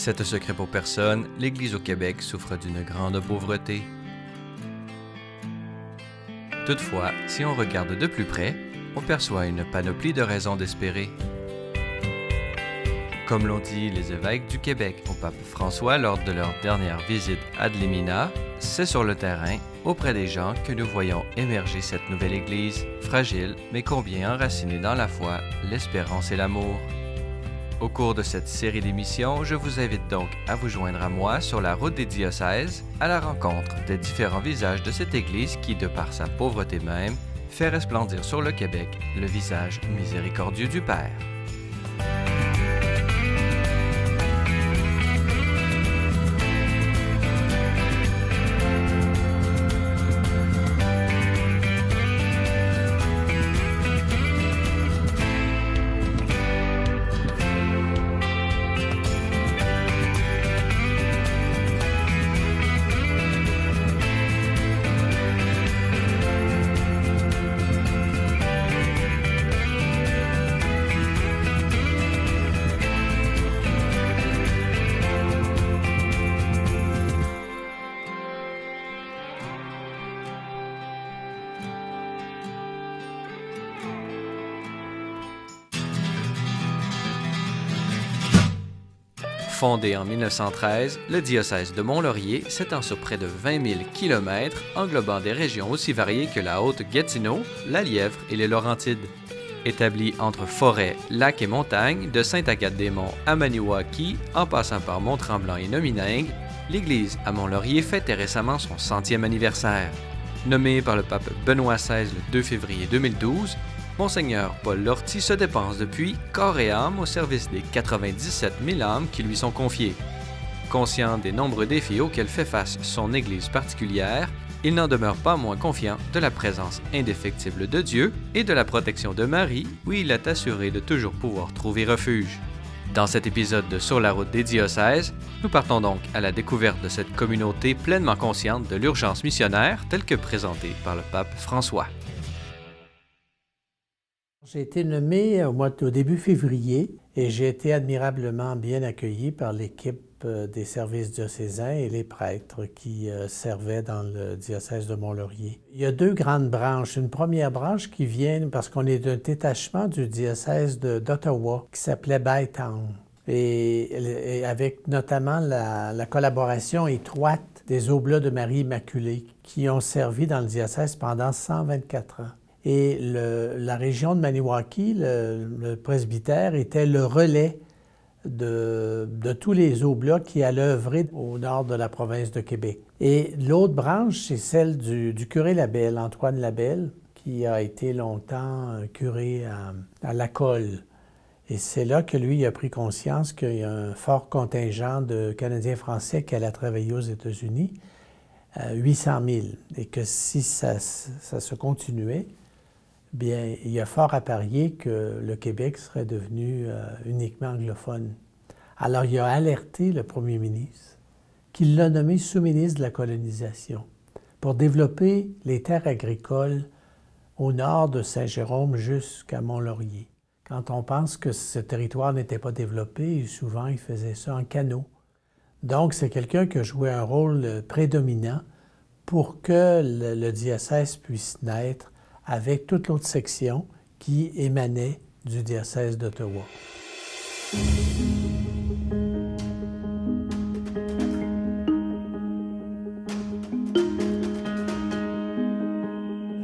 C'est un secret pour personne, l'Église au Québec souffre d'une grande pauvreté. Toutefois, si on regarde de plus près, on perçoit une panoplie de raisons d'espérer. Comme l'ont dit les évêques du Québec au pape François lors de leur dernière visite ad limina, c'est sur le terrain, auprès des gens, que nous voyons émerger cette nouvelle Église, fragile, mais combien enracinée dans la foi, l'espérance et l'amour. Au cours de cette série d'émissions, je vous invite donc à vous joindre à moi sur la route des diocèses, à la rencontre des différents visages de cette Église qui, de par sa pauvreté même, fait resplendir sur le Québec le visage miséricordieux du Père. Fondé en 1913, le diocèse de Mont-Laurier s'étend sur près de 20 000 km, englobant des régions aussi variées que la Haute-Gatineau, la Lièvre et les Laurentides. Établi entre forêts, lacs et montagnes, de Sainte-Agathe-des-Monts à Maniwaki, en passant par Mont-Tremblant et Nominengue, l'église à Mont-Laurier fêtait récemment son 100e anniversaire. Nommé par le pape Benoît XVI le 2 février 2012, Monseigneur Paul Lortie se dépense depuis corps et âme au service des 97 000 âmes qui lui sont confiées. Conscient des nombreux défis auxquels fait face son Église particulière, il n'en demeure pas moins confiant de la présence indéfectible de Dieu et de la protection de Marie, où il est assuré de toujours pouvoir trouver refuge. Dans cet épisode de Sur la route des diocèses, nous partons donc à la découverte de cette communauté pleinement consciente de l'urgence missionnaire telle que présentée par le pape François. J'ai été nommé au début février et j'ai été admirablement bien accueilli par l'équipe des services diocésains et les prêtres qui servaient dans le diocèse de Mont-Laurier. Il y a deux grandes branches. Une première branche qui vient parce qu'on est d'un détachement du diocèse d'Ottawa qui s'appelait Bytown et avec notamment la collaboration étroite des Oblats de Marie Immaculée qui ont servi dans le diocèse pendant 124 ans. Et la région de Maniwaki, le presbytère, était le relais de tous les Oblats qui allaient œuvrer au nord de la province de Québec. Et l'autre branche, c'est celle du curé Labelle, Antoine Labelle, qui a été longtemps curé à Lacolle. Et c'est là que lui a pris conscience qu'il y a un fort contingent de Canadiens français qui allaient travailler aux États-Unis, 800 000, et que si ça se continuait, bien, il y a fort à parier que le Québec serait devenu uniquement anglophone. Alors, il a alerté le premier ministre, qui l'a nommé sous-ministre de la colonisation, pour développer les terres agricoles au nord de Saint-Jérôme jusqu'à Mont-Laurier. Quand on pense que ce territoire n'était pas développé, souvent, il faisait ça en canot. Donc, c'est quelqu'un qui a joué un rôle prédominant pour que le diocèse puisse naître avec toute l'autre section qui émanait du diocèse d'Ottawa.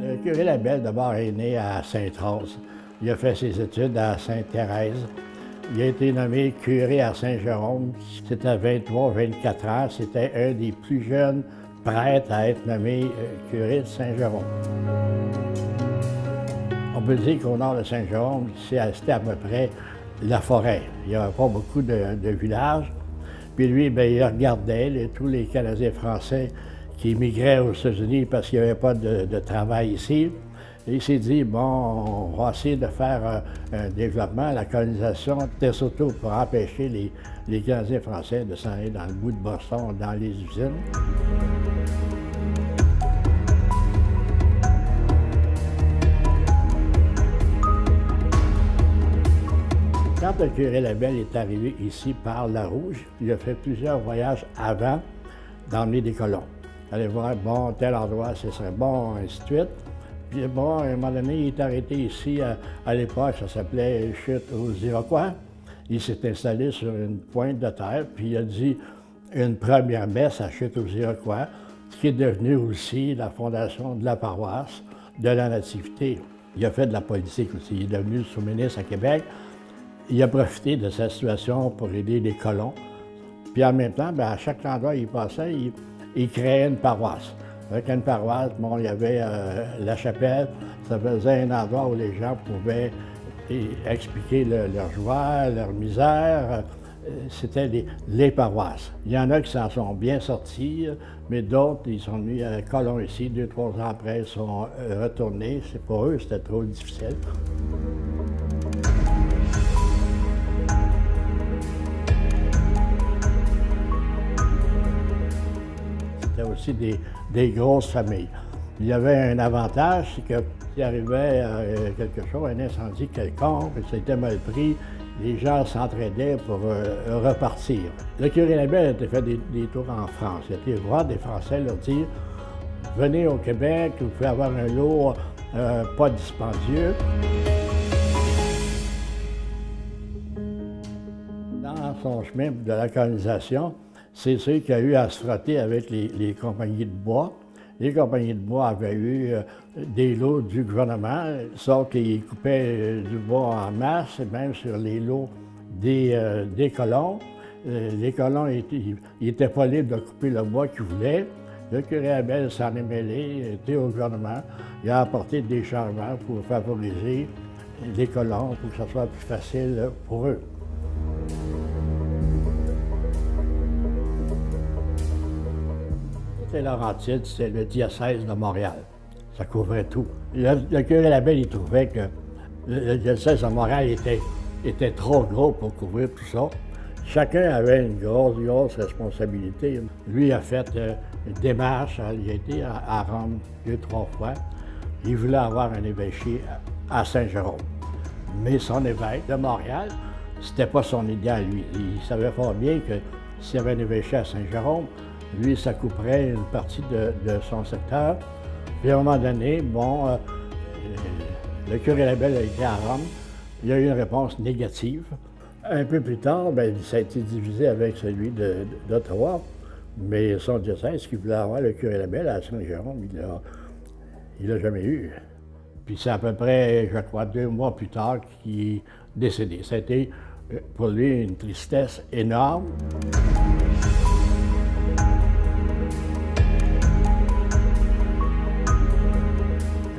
Le curé Labelle, d'abord, est né à Sainte-Rose. Il a fait ses études à Sainte-Thérèse. Il a été nommé curé à Saint-Jérôme. C'était à 23-24 ans. C'était un des plus jeunes prêtres à être nommé curé de Saint-Jérôme. On peut dire qu'au nord de Saint-Jérôme, c'était à peu près la forêt. Il n'y avait pas beaucoup de villages. Puis lui, bien, il regardait tous les Canadiens français qui immigraient aux États-Unis parce qu'il n'y avait pas de travail ici. Et il s'est dit, bon, on va essayer de faire un développement, la colonisation, c'était surtout pour empêcher les Canadiens français de s'en aller dans le bout de Boston, dans les usines. Quand Quand le curé Labelle est arrivé ici par la Rouge, il a fait plusieurs voyages avant d'emmener des colons. Aller voir, bon, tel endroit, ce serait bon, ainsi de suite. Puis bon, à un moment donné, il est arrêté ici, à l'époque, ça s'appelait Chute aux Iroquois. Il s'est installé sur une pointe de terre, puis il a dit une première messe à Chute aux Iroquois, ce qui est devenu aussi la fondation de la paroisse de la Nativité. Il a fait de la politique aussi, il est devenu sous-ministre à Québec. Il a profité de sa situation pour aider les colons. Puis en même temps, bien, à chaque endroit où il passait, il créait une paroisse. Avec une paroisse, bon, il y avait la chapelle, ça faisait un endroit où les gens pouvaient expliquer leur joie, leur misère. C'était les paroisses. Il y en a qui s'en sont bien sortis, mais d'autres, ils sont venus à Colomb ici, 2-3 ans après, ils sont retournés. C'est pour eux, c'était trop difficile. C'était aussi des grosses familles. Il y avait un avantage, c'est que s'il arrivait quelque chose, un incendie quelconque, c'était mal pris, les gens s'entraidaient pour repartir. Le curé Labelle a fait des tours en France. Il a été voir des Français leur dire « Venez au Québec, vous pouvez avoir un lot pas dispendieux. » Dans son chemin de la colonisation, c'est sûr qu'il a eu à se frotter avec les compagnies de bois. Les compagnies de bois avaient eu des lots du gouvernement, sauf qu'ils coupaient du bois en masse, et même sur les lots des colons. Les colons n'étaient pas libres de couper le bois qu'ils voulaient. Le curé Labelle s'en est mêlé, était au gouvernement. Il a apporté des changements pour favoriser les colons, pour que ce soit plus facile pour eux. Les Laurentides, c'est le diocèse de Montréal. Ça couvrait tout. Le curé Labelle, il trouvait que le diocèse de Montréal était trop gros pour couvrir tout ça. Chacun avait une grosse responsabilité. Lui a fait une démarche, il a été à Rome 2-3 fois. Il voulait avoir un évêché à Saint-Jérôme. Mais son évêque de Montréal, c'était pas son idéal, lui. Il savait fort bien que s'il y avait un évêché à Saint-Jérôme, lui, ça couperait une partie de son secteur. Puis à un moment donné, bon, le curé Labelle a été à Rome. Il y a eu une réponse négative. Un peu plus tard, bien, ça a été divisé avec celui d'Ottawa. Mais son diocèse qui voulait avoir le curé Labelle à Saint-Jérôme, il l'a jamais eu. Puis c'est à peu près, je crois, 2 mois plus tard qu'il est décédé. Ça a été pour lui une tristesse énorme.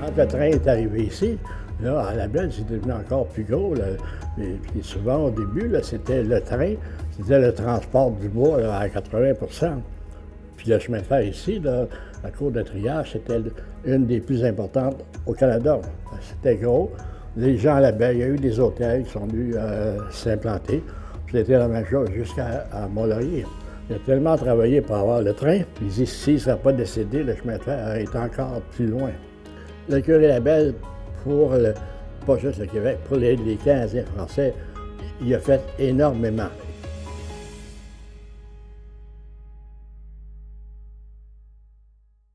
Quand le train est arrivé ici, là, à Labelle, c'est devenu encore plus gros. Là. Et puis souvent, au début, c'était le train, c'était le transport du bois là, à 80 %. Puis le chemin de fer ici, là, la cour de triage, c'était une des plus importantes au Canada. C'était gros. Les gens à Labelle, il y a eu des hôtels qui sont venus s'implanter. C'était la même chose jusqu'à Mont-Laurier. Il a tellement travaillé pour avoir le train, puis s'il ne serait pas décédé, le chemin de fer est encore plus loin. Le curé Labelle, pas juste le Québec, pour les Canadiens français, il a fait énormément.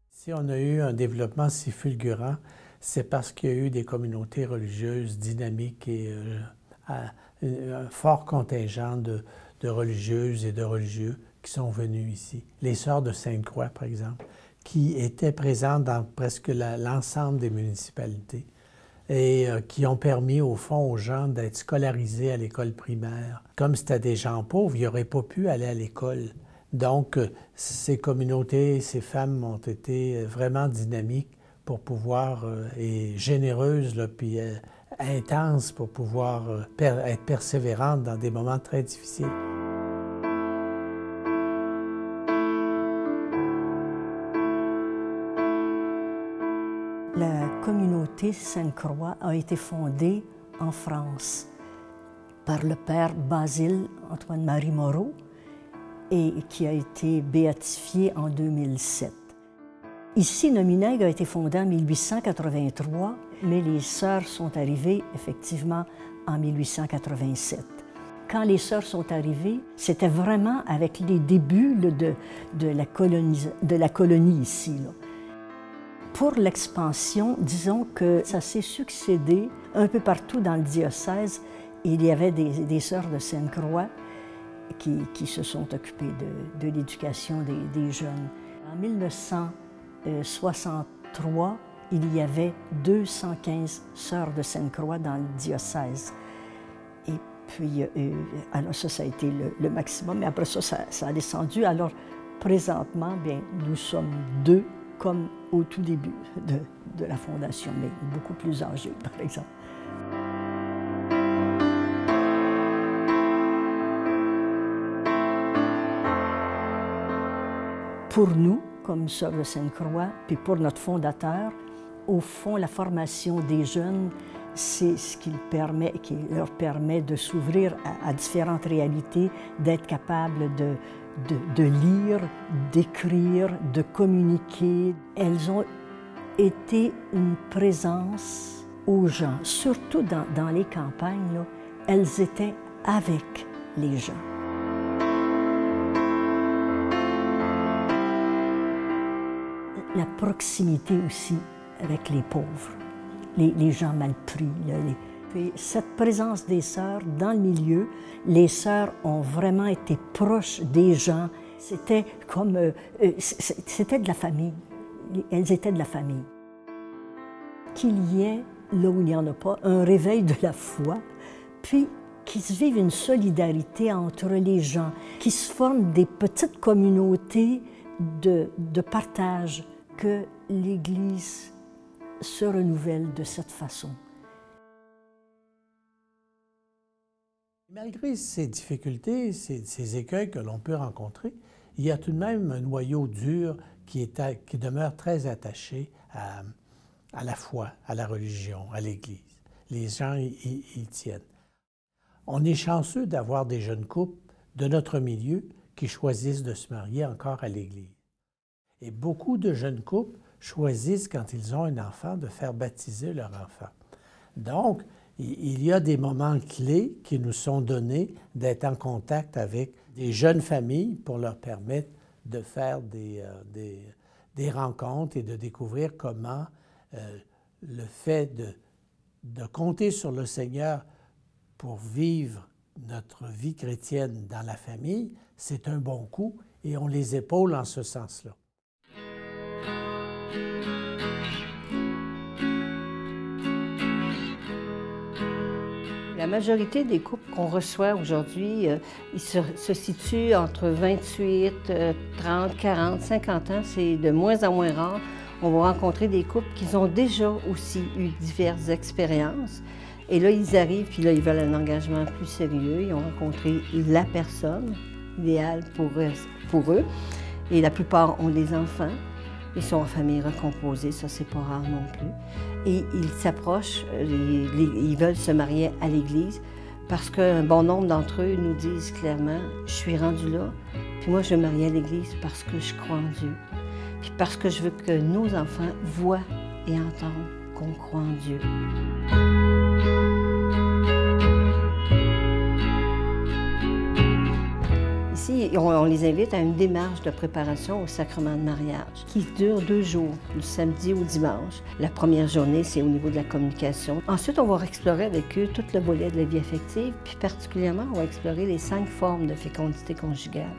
Si on a eu un développement si fulgurant, c'est parce qu'il y a eu des communautés religieuses dynamiques et un fort contingent de religieuses et de religieux qui sont venus ici. Les Sœurs de Sainte-Croix, par exemple, qui étaient présentes dans presque l'ensemble des municipalités et qui ont permis, au fond, aux gens d'être scolarisés à l'école primaire. Comme c'était des gens pauvres, ils n'auraient pas pu aller à l'école. Donc, ces communautés, ces femmes ont été vraiment dynamiques pour pouvoir, et généreuses, là, puis intenses pour pouvoir être persévérantes dans des moments très difficiles. La communauté Sainte-Croix a été fondée en France par le père Basile Antoine-Marie Moreau et qui a été béatifié en 2007. Ici, Nominègue a été fondé en 1883, mais les sœurs sont arrivées effectivement en 1887. Quand les sœurs sont arrivées, c'était vraiment avec les débuts là, de la colonie ici. Là. Pour l'expansion, disons que ça s'est succédé un peu partout dans le diocèse. Il y avait des sœurs de Sainte-Croix qui se sont occupées de l'éducation des jeunes. En 1963, il y avait 215 sœurs de Sainte-Croix dans le diocèse. Et puis, alors ça a été le maximum, mais après ça a descendu. Alors, présentement, bien, nous sommes 2, comme au tout début de la Fondation, mais beaucoup plus âgés, par exemple. Pour nous, comme Sœurs de Sainte-Croix, puis pour notre fondateur, au fond, la formation des jeunes, c'est ce qui leur permet de s'ouvrir à différentes réalités, d'être capable de lire, d'écrire, de communiquer. Elles ont été une présence aux gens, surtout dans les campagnes, là, elles étaient avec les gens. La proximité aussi avec les pauvres, les gens mal pris. Là, Puis cette présence des sœurs dans le milieu, les sœurs ont vraiment été proches des gens. C'était comme... c'était de la famille. Elles étaient de la famille. Qu'il y ait, là où il n'y en a pas, un réveil de la foi, puis qu'il se vive une solidarité entre les gens, qu'il se forment des petites communautés de partage, que l'Église se renouvelle de cette façon. Malgré ces difficultés, ces écueils que l'on peut rencontrer, il y a tout de même un noyau dur qui demeure très attaché à la foi, à la religion, à l'Église. Les gens y tiennent. On est chanceux d'avoir des jeunes couples de notre milieu qui choisissent de se marier encore à l'Église. Et beaucoup de jeunes couples choisissent, quand ils ont un enfant, de faire baptiser leur enfant. Donc, il y a des moments clés qui nous sont donnés d'être en contact avec des jeunes familles pour leur permettre de faire des rencontres et de découvrir comment le fait de compter sur le Seigneur pour vivre notre vie chrétienne dans la famille, c'est un bon coup et on les épaule en ce sens-là. La majorité des couples qu'on reçoit aujourd'hui, ils se situent entre 28, 30, 40, 50 ans. C'est de moins en moins rare. On va rencontrer des couples qui ont déjà aussi eu diverses expériences. Et là, ils arrivent, puis là, ils veulent un engagement plus sérieux. Ils ont rencontré la personne idéale pour eux. Et la plupart ont des enfants. Ils sont en famille recomposée, ça, c'est pas rare non plus. Et ils s'approchent, ils veulent se marier à l'Église parce qu'un bon nombre d'entre eux nous disent clairement « Je suis rendu là, puis moi, je me marie à l'Église parce que je crois en Dieu. Puis parce que je veux que nos enfants voient et entendent qu'on croit en Dieu. » Ici, on les invite à une démarche de préparation au sacrement de mariage qui dure 2 jours, du samedi au dimanche. La première journée, c'est au niveau de la communication. Ensuite, on va explorer avec eux tout le volet de la vie affective, puis particulièrement, on va explorer les 5 formes de fécondité conjugale.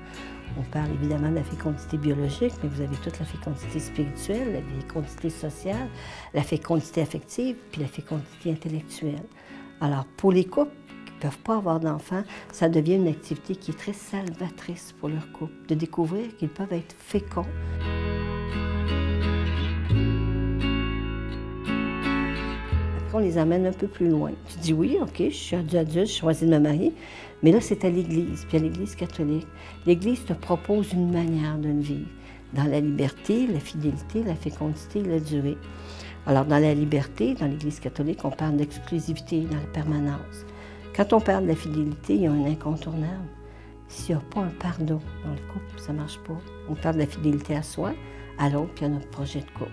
On parle évidemment de la fécondité biologique, mais vous avez toute la fécondité spirituelle, la fécondité sociale, la fécondité affective, puis la fécondité intellectuelle. Alors, pour les couples qui ne peuvent pas avoir d'enfants, ça devient une activité qui est très salvatrice pour leur couple, de découvrir qu'ils peuvent être féconds. Après, on les amène un peu plus loin. Tu dis oui, OK, je suis adulte, je choisis de me marier, mais là, c'est à l'Église, puis à l'Église catholique. L'Église te propose une manière de le vivre, dans la liberté, la fidélité, la fécondité et la durée. Alors, dans la liberté, dans l'Église catholique, on parle d'exclusivité, dans la permanence. Quand on parle de la fidélité, il y a un incontournable. S'il n'y a pas un pardon dans le couple, ça ne marche pas. On parle de la fidélité à soi, à l'autre, puis à notre projet de couple.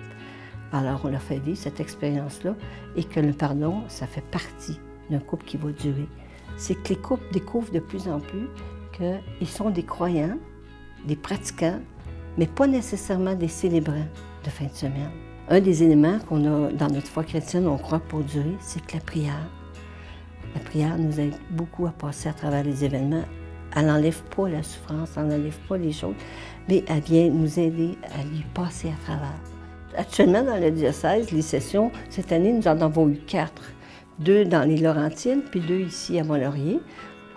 Alors, on leur fait vivre cette expérience-là et que le pardon, ça fait partie d'un couple qui va durer. c'est que les couples découvrent de plus en plus qu'ils sont des croyants, des pratiquants, mais pas nécessairement des célébrants de fin de semaine. Un des éléments qu'on a dans notre foi chrétienne, on croit pour durer, c'est que la prière. La prière nous aide beaucoup à passer à travers les événements. Elle n'enlève pas la souffrance, elle n'enlève pas les choses, mais elle vient nous aider à y passer à travers. Actuellement, dans le diocèse, les sessions, cette année, nous en avons eu 4. 2 dans les Laurentides, puis 2 ici à Mont-Laurier.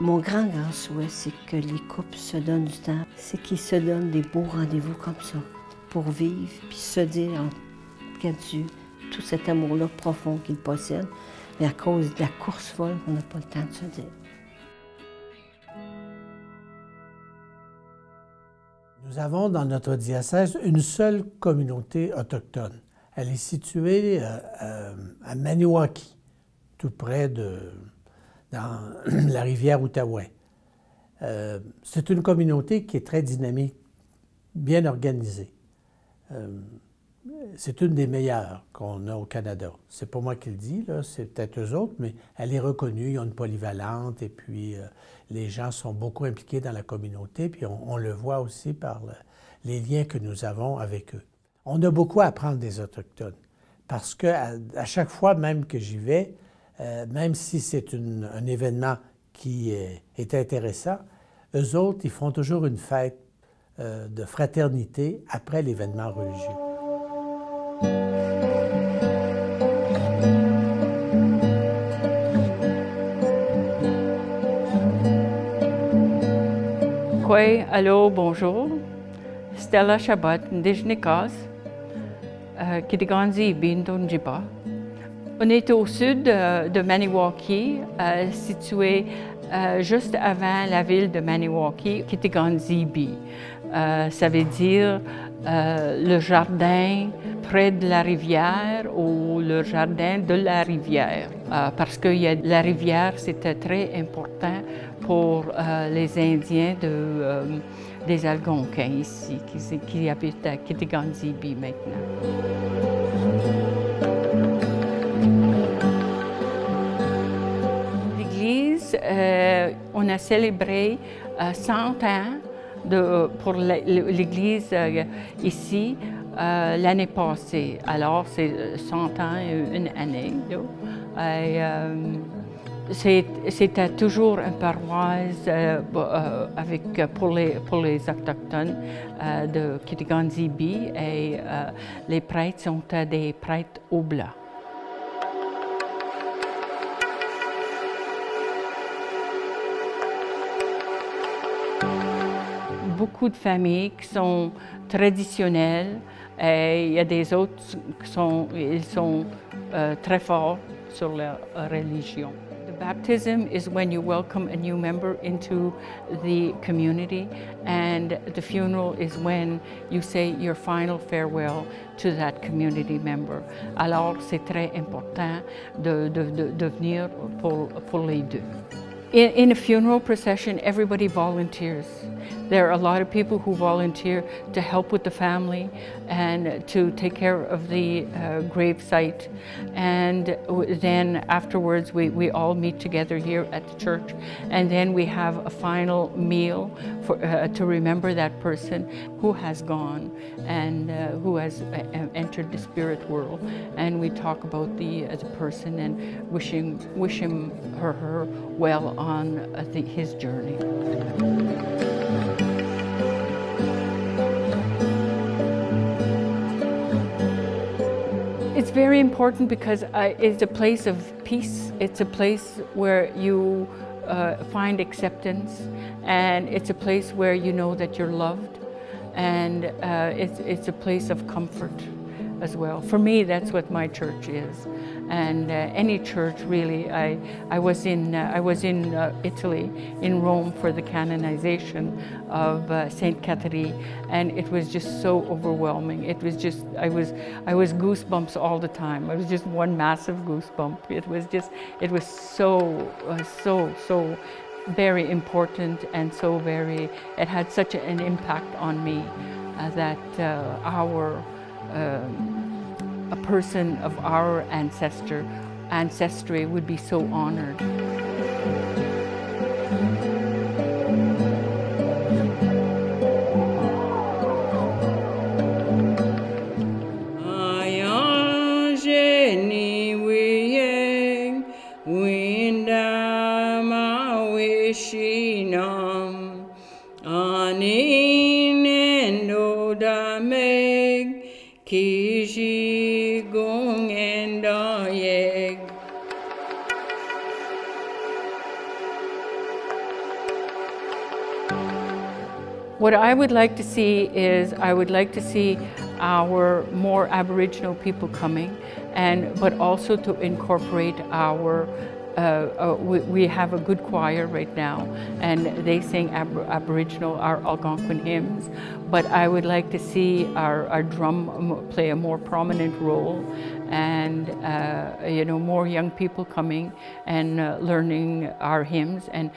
Mon grand souhait, c'est que les couples se donnent du temps, c'est qu'ils se donnent des beaux rendez-vous comme ça, pour vivre, puis se dire qu'à Dieu, tout cet amour-là profond qu'ils possèdent, mais à cause de la course folle, on n'a pas le temps de se dire. Nous avons dans notre diocèse une seule communauté autochtone. Elle est située à Maniwaki, tout près dans la rivière Outaouais. C'est une communauté qui est très dynamique, bien organisée. C'est une des meilleures qu'on a au Canada. C'est pas moi qui le dis, c'est peut-être eux autres, mais elle est reconnue, ils ont une polyvalente, et puis les gens sont beaucoup impliqués dans la communauté, puis on le voit aussi par les liens que nous avons avec eux. On a beaucoup à apprendre des Autochtones, parce qu'à chaque fois même que j'y vais, même si c'est un événement qui est intéressant, eux autres, ils font toujours une fête de fraternité après l'événement religieux. Koi, allô, bonjour. Stella Chabot, Ndijnikas, Kitiganzi, Bindonjiba. On est au sud de Maniwaki, situé juste avant la ville de Maniwaki, Kitiganzibi. Ça veut dire le jardin près de la rivière ou le jardin de la rivière. Parce que la rivière, c'était très important pour les Indiens des Algonquins ici, qui habitent à Kitiganzibi maintenant. L'église, on a célébré 100 ans pour l'église ici l'année passée. Alors, c'est 100 ans et une année. C'était toujours une paroisse pour les Autochtones de Kitiganzibi et les prêtres sont des prêtres Oblats. Beaucoup de familles qui sont traditionnelles et il y a des autres qui sont très forts sur leur religion. The baptism is when you welcome a new member into the community, and the funeral is when you say your final farewell to that community member. Alors, c'est très important de venir pour les deux. In a funeral procession, everybody volunteers. There are a lot of people who volunteer to help with the family and to take care of the grave site. And then afterwards, we all meet together here at the church. And then we have a final meal to remember that person who has gone and who has entered the spirit world. And we talk about the person and wish him or her well on his journey. It's very important because it's a place of peace. It's a place where you find acceptance, and it's a place where you know that you're loved, and it's a place of comfort as well. For me, that's what my church is. And any church, really. I was in Italy, in Rome, for the canonization of Saint Catherine, and it was just so overwhelming. It was just I was goosebumps all the time. It was just one massive goosebump. It was so very important and so very. It had such an impact on me that a person of our ancestry would be so honored. Nam Anin Endo Dameg Kishi Gung Endayeg. What I would like to see is, I would like to see our more Aboriginal people coming, but also to incorporate our, we have a good choir right now, and they sing Aboriginal, our Algonquin hymns, but I would like to see our drum play a more prominent role, and you know, more young people coming and learning our hymns and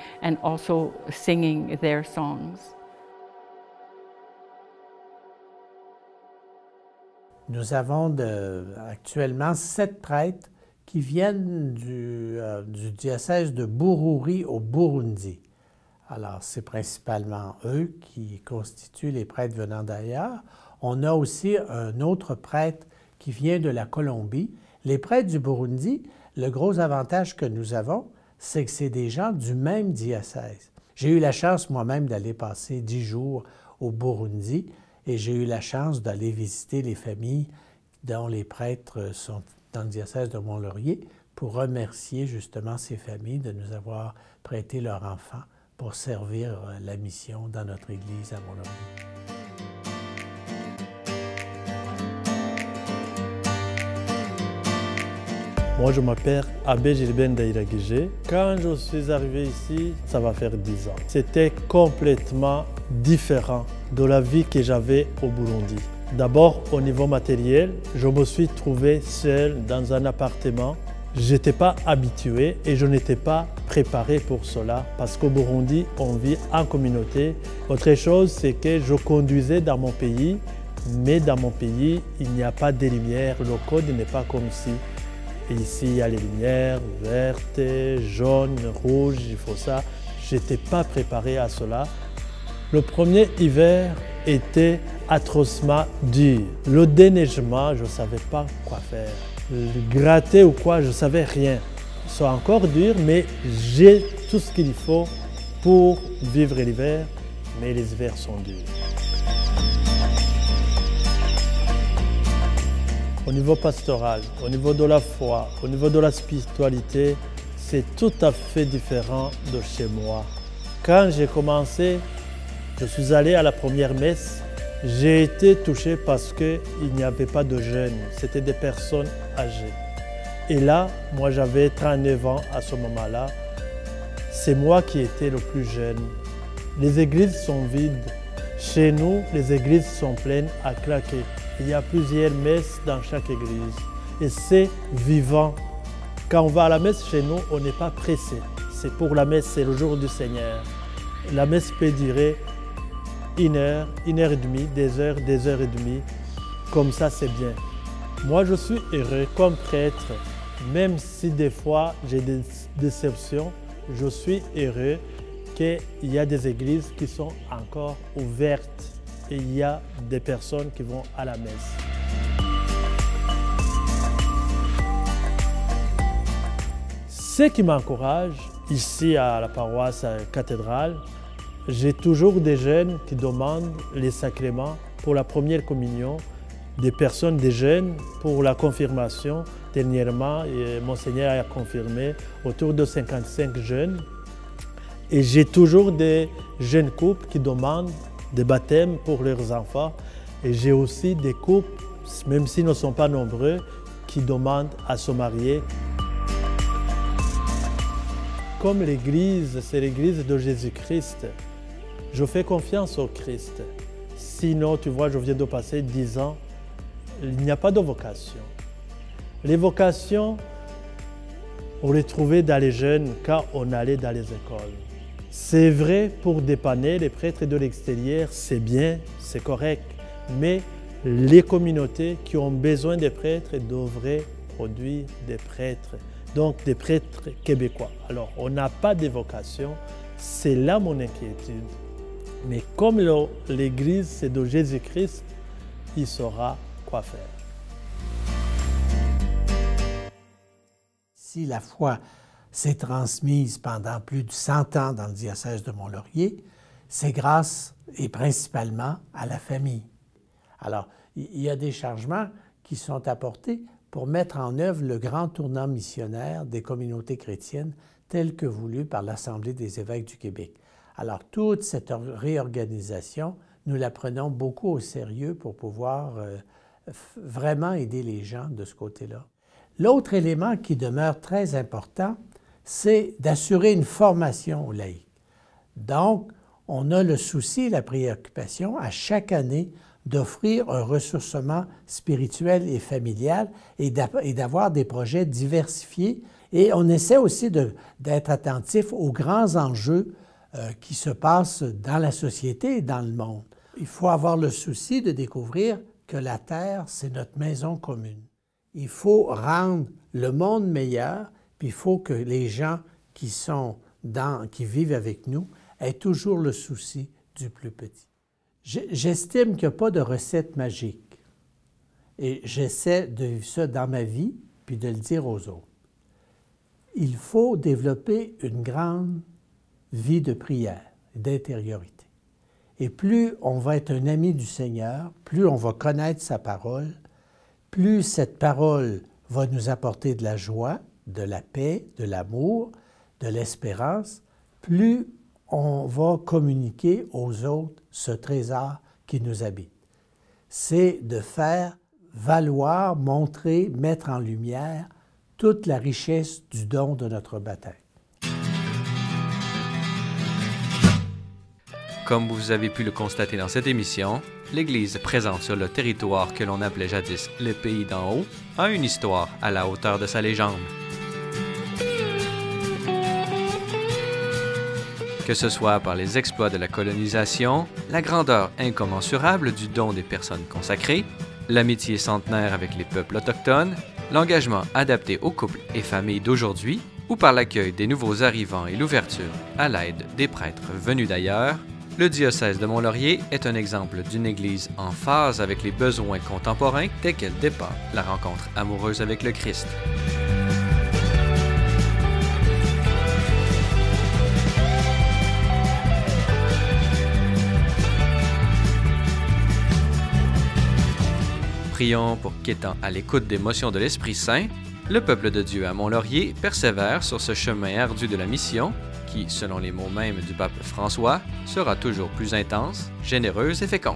also singing their songs. Nous avons actuellement 7 prêtres qui viennent du diocèse de Bururi au Burundi. Alors, c'est principalement eux qui constituent les prêtres venant d'ailleurs. On a aussi un autre prêtre qui vient de la Colombie. Les prêtres du Burundi, le gros avantage que nous avons, c'est que c'est des gens du même diocèse. J'ai eu la chance moi-même d'aller passer 10 jours au Burundi. Et j'ai eu la chance d'aller visiter les familles dont les prêtres sont dans le diocèse de Mont-Laurier pour remercier justement ces familles de nous avoir prêté leurs enfants pour servir la mission dans notre église à Mont-Laurier. Moi, je m'appelle Abbé Gilbert Ndairagije. Quand je suis arrivé ici, ça va faire 10 ans. C'était complètement différent de la vie que j'avais au Burundi. D'abord, au niveau matériel, je me suis trouvé seul dans un appartement. Je n'étais pas habitué et je n'étais pas préparé pour cela parce qu'au Burundi, on vit en communauté. Autre chose, c'est que je conduisais dans mon pays, mais dans mon pays, il n'y a pas de lumière. Le code n'est pas comme ici. Et ici, il y a les lumières vertes, jaunes, rouges, il faut ça. Je n'étais pas préparé à cela. Le premier hiver était atrocement dur. Le déneigement, je ne savais pas quoi faire. Gratter ou quoi, je ne savais rien. C'est encore dur, mais j'ai tout ce qu'il faut pour vivre l'hiver, mais les hivers sont durs. Au niveau pastoral, au niveau de la foi, au niveau de la spiritualité, c'est tout à fait différent de chez moi. Quand j'ai commencé, je suis allé à la première messe. J'ai été touché parce qu'il n'y avait pas de jeunes, c'était des personnes âgées. Et là, moi j'avais 39 ans à ce moment-là. C'est moi qui étais le plus jeune. Les églises sont vides. Chez nous, les églises sont pleines à claquer. Il y a plusieurs messes dans chaque église et c'est vivant. Quand on va à la messe chez nous, on n'est pas pressé. C'est pour la messe, c'est le jour du Seigneur. La messe peut durer 1 heure, 1 heure et demie, 2 heures et demie. Comme ça, c'est bien. Moi, je suis heureux comme prêtre, même si des fois j'ai des déceptions, je suis heureux qu'il y a des églises qui sont encore ouvertes. Et il y a des personnes qui vont à la messe. Ce qui m'encourage, ici à la paroisse cathédrale, j'ai toujours des jeunes qui demandent les sacrements pour la première communion, des personnes, des jeunes pour la confirmation. Dernièrement, Monseigneur a confirmé autour de 55 jeunes. Et j'ai toujours des jeunes couples qui demandent des baptêmes pour leurs enfants. Et j'ai aussi des couples, même s'ils ne sont pas nombreux, qui demandent à se marier. Comme l'Église, c'est l'Église de Jésus-Christ, je fais confiance au Christ. Sinon, tu vois, je viens de passer 10 ans, il n'y a pas de vocation. Les vocations, on les trouvait dans les jeunes quand on allait dans les écoles. C'est vrai pour dépanner les prêtres de l'extérieur, c'est bien, c'est correct. Mais les communautés qui ont besoin des prêtres devraient produire des prêtres, donc des prêtres québécois. Alors, on n'a pas de vocation, c'est là mon inquiétude. Mais comme l'Église, c'est de Jésus-Christ, il saura quoi faire. Si la foi, s'est transmise pendant plus de 100 ans dans le diocèse de Mont-Laurier, c'est grâce et principalement à la famille. Alors, il y a des changements qui sont apportés pour mettre en œuvre le grand tournant missionnaire des communautés chrétiennes tel que voulu par l'Assemblée des évêques du Québec. Alors, toute cette réorganisation, nous la prenons beaucoup au sérieux pour pouvoir vraiment aider les gens de ce côté-là. L'autre élément qui demeure très important, c'est d'assurer une formation aux laïcs. Donc, on a le souci, la préoccupation à chaque année d'offrir un ressourcement spirituel et familial et d'avoir des projets diversifiés. Et on essaie aussi d'être attentif aux grands enjeux qui se passent dans la société et dans le monde. Il faut avoir le souci de découvrir que la Terre, c'est notre maison commune. Il faut rendre le monde meilleur, puis il faut que les gens qui vivent avec nous aient toujours le souci du plus petit. J'estime qu'il n'y a pas de recette magique. Et j'essaie de vivre ça dans ma vie, puis de le dire aux autres. Il faut développer une grande vie de prière et d'intériorité. Et plus on va être un ami du Seigneur, plus on va connaître sa parole, plus cette parole va nous apporter de la joie, de la paix, de l'amour, de l'espérance, plus on va communiquer aux autres ce trésor qui nous habite. C'est de faire valoir, montrer, mettre en lumière toute la richesse du don de notre baptême. Comme vous avez pu le constater dans cette émission, l'Église présente sur le territoire que l'on appelait jadis le Pays d'en haut a une histoire à la hauteur de sa légende. Que ce soit par les exploits de la colonisation, la grandeur incommensurable du don des personnes consacrées, l'amitié centenaire avec les peuples autochtones, l'engagement adapté aux couples et familles d'aujourd'hui, ou par l'accueil des nouveaux arrivants et l'ouverture à l'aide des prêtres venus d'ailleurs, le diocèse de Mont-Laurier est un exemple d'une Église en phase avec les besoins contemporains dès qu'elle dépasse la rencontre amoureuse avec le Christ. Prions pour qu'étant à l'écoute des motions de l'Esprit Saint, le peuple de Dieu à Mont-Laurier persévère sur ce chemin ardu de la mission qui, selon les mots mêmes du pape François, sera toujours plus intense, généreuse et féconde.